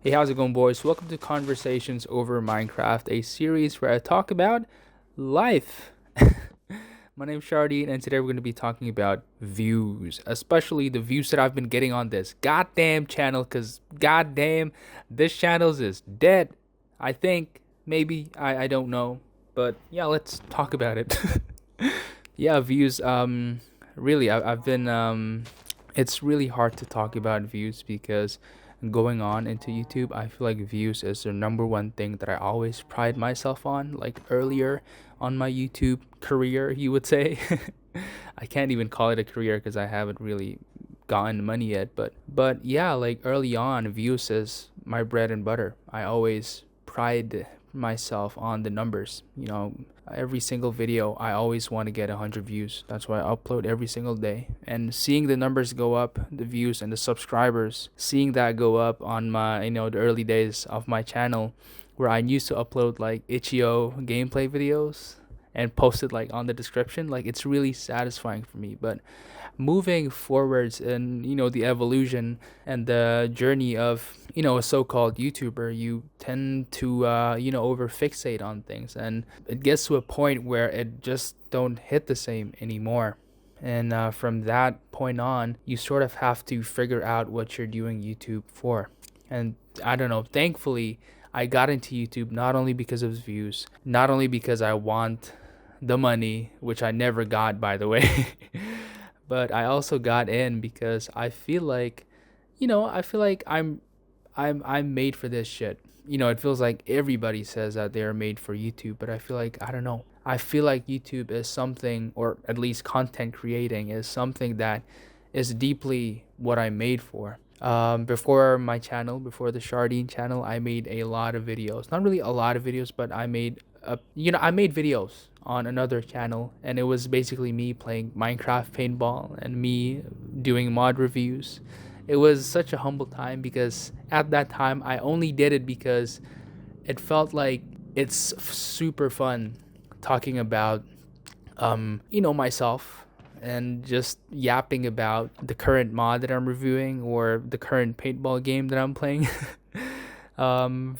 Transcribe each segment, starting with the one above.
Hey, how's it going, boys? Welcome to Conversations Over Minecraft, a series where I talk about life. My name's Shardine, and today we're going to be talking about views, especially the views that I've been getting on this goddamn channel, because goddamn, this channel's is dead. I think, maybe, I don't know. But yeah, let's talk about it. Yeah, views, really, I've been, it's really hard to talk about views because going on into YouTube, I feel like views is the number one thing that I always pride myself on. Like earlier on my YouTube career, you would say. I can't even call it a career because I haven't really gotten money yet. But yeah, like early on, views is my bread and butter. I always pride myself on the numbers. Every single video, I always want to get 100 views. That's why I upload every single day. And seeing the numbers go up, the views and the subscribers, seeing that go up on my, the early days of my channel, where I used to upload like itch.io gameplay videos and post it like on the description, like it's really satisfying for me. But moving forwards in the evolution and the journey of a so-called YouTuber, you tend to over fixate on things, and it gets to a point where it just don't hit the same anymore. And from that point on, you sort of have to figure out what you're doing YouTube for. And I don't know, thankfully I got into YouTube not only because of views, not only because I want the money, which I never got, by the way. But I also got in because I feel like I'm made for this shit. It feels like everybody says that they are made for YouTube, but I feel like I don't know. I feel like YouTube is something, or at least content creating is something that is deeply what I'm made for. Before my channel, before the Shardine channel, I made a lot of videos. Not really a lot of videos, but I made videos on another channel, and it was basically me playing Minecraft paintball and me doing mod reviews. It was such a humble time because at that time I only did it because it felt like it's super fun talking about myself and just yapping about the current mod that I'm reviewing or the current paintball game that I'm playing. um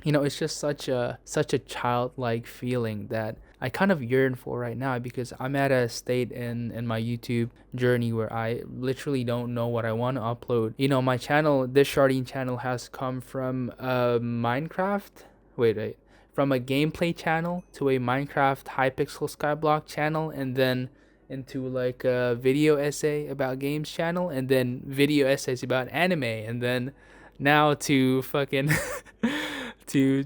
it's just such a childlike feeling that I kind of yearn for right now, because I'm at a state in my YouTube journey where I literally don't know what I want to upload. My channel, this Sharding channel, has come from Minecraft. Wait, from a gameplay channel to a Minecraft Hypixel Skyblock channel, and then into like a video essay about games channel, and then video essays about anime, and then now to fucking to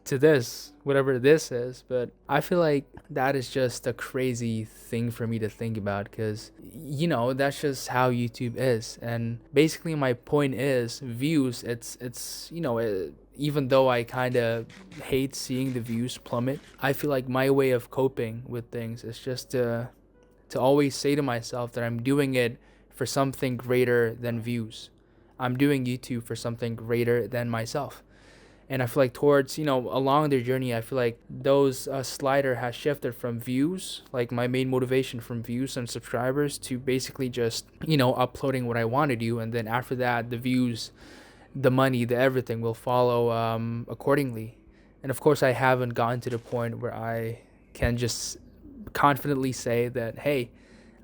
this, whatever this is. But I feel like that is just a crazy thing for me to think about, because that's just how YouTube is. And basically my point is views. It's even though I kind of hate seeing the views plummet, I feel like my way of coping with things is just to always say to myself that I'm doing it for something greater than views. I'm doing YouTube for something greater than myself. And I feel like towards, along their journey, I feel like those slider has shifted from views, like my main motivation, from views and subscribers, to basically just, uploading what I want to do. And then after that, the views, the money, the everything will follow accordingly. And of course, I haven't gotten to the point where I can just confidently say that, hey,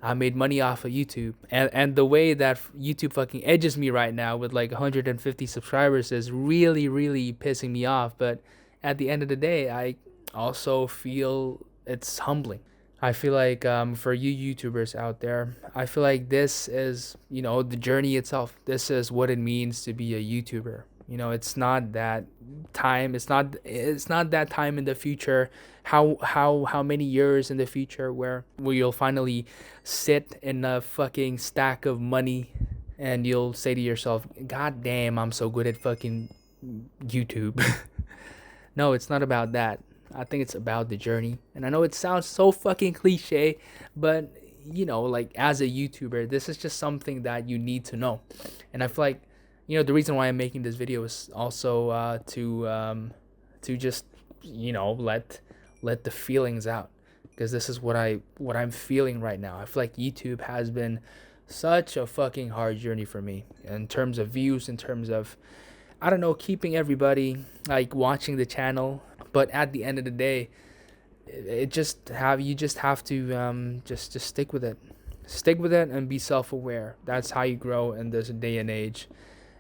I made money off of YouTube. And the way that YouTube fucking edges me right now with like 150 subscribers is really, really pissing me off. But at the end of the day, I also feel it's humbling. I feel like for you YouTubers out there, I feel like this is, the journey itself. This is what it means to be a YouTuber. It's not that time. It's not that time in the future. How many years in the future where you'll finally sit in a fucking stack of money, and you'll say to yourself, "God damn, I'm so good at fucking YouTube." No, it's not about that. I think it's about the journey. And I know it sounds so fucking cliche, but like as a YouTuber, this is just something that you need to know. And I feel like, the reason why I'm making this video is also to just, let the feelings out, because this is what I'm feeling right now. I feel like YouTube has been such a fucking hard journey for me in terms of views, in terms of I don't know, keeping everybody like watching the channel. But at the end of the day, it just have you just have to just stick with it. Stick with it and be self-aware. That's how you grow in this day and age.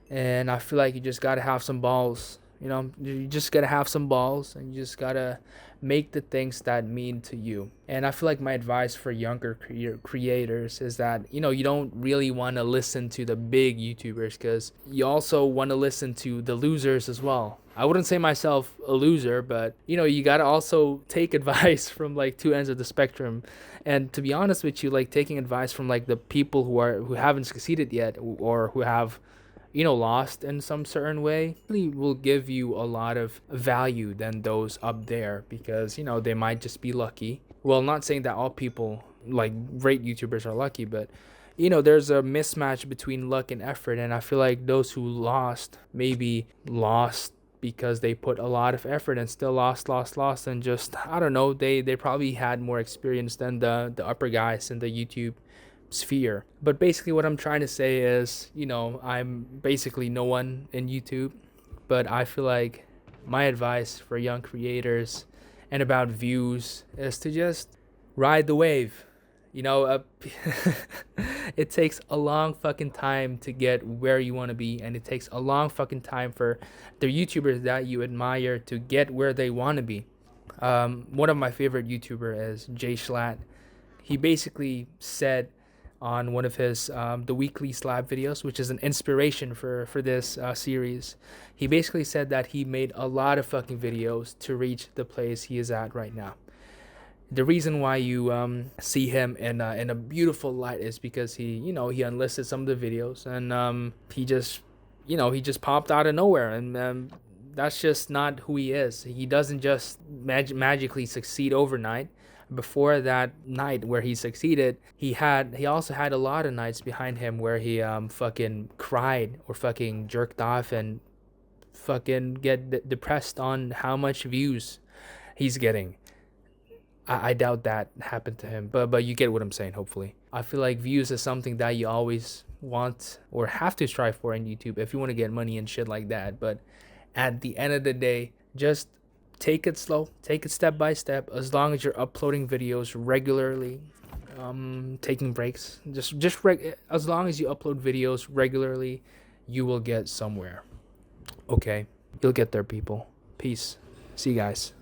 And I feel like you just gotta have some balls. You just gotta have some balls, and you just gotta make the things that mean to you. And I feel like my advice for younger creators is that you don't really want to listen to the big YouTubers, because you also want to listen to the losers as well. I wouldn't say myself a loser, but you gotta also take advice from like two ends of the spectrum. And to be honest with you, like taking advice from like the people who haven't succeeded yet, or who have lost in some certain way, really will give you a lot of value than those up there, because they might just be lucky. Well, not saying that all people like great YouTubers are lucky, but there's a mismatch between luck and effort. And I feel like those who lost maybe lost because they put a lot of effort and still lost, and just, I don't know, they probably had more experience than the upper guys in the YouTube sphere. But basically what I'm trying to say is, I'm basically no one in YouTube, but I feel like my advice for young creators and about views is to just ride the wave. It takes a long fucking time to get where you want to be, and it takes a long fucking time for the YouTubers that you admire to get where they want to be. One of my favorite YouTuber is Jchlatt. He basically said on one of his TheWeeklySlap videos, which is an inspiration for this series. He basically said that he made a lot of fucking videos to reach the place he is at right now. The reason why you see him in a beautiful light is because he unlisted some of the videos, and he just popped out of nowhere, and that's just not who he is. He doesn't just magically succeed overnight. Before that night where he succeeded, he also had a lot of nights behind him where he fucking cried or fucking jerked off and fucking get depressed on how much views he's getting. I doubt that happened to him, but you get what I'm saying, hopefully. I feel like views is something that you always want or have to strive for in YouTube if you want to get money and shit like that. But at the end of the day, just take it slow, take it step by step. As long as you're uploading videos regularly, taking breaks, as long as you upload videos regularly, you will get somewhere. Okay, you'll get there, people. Peace. See you guys.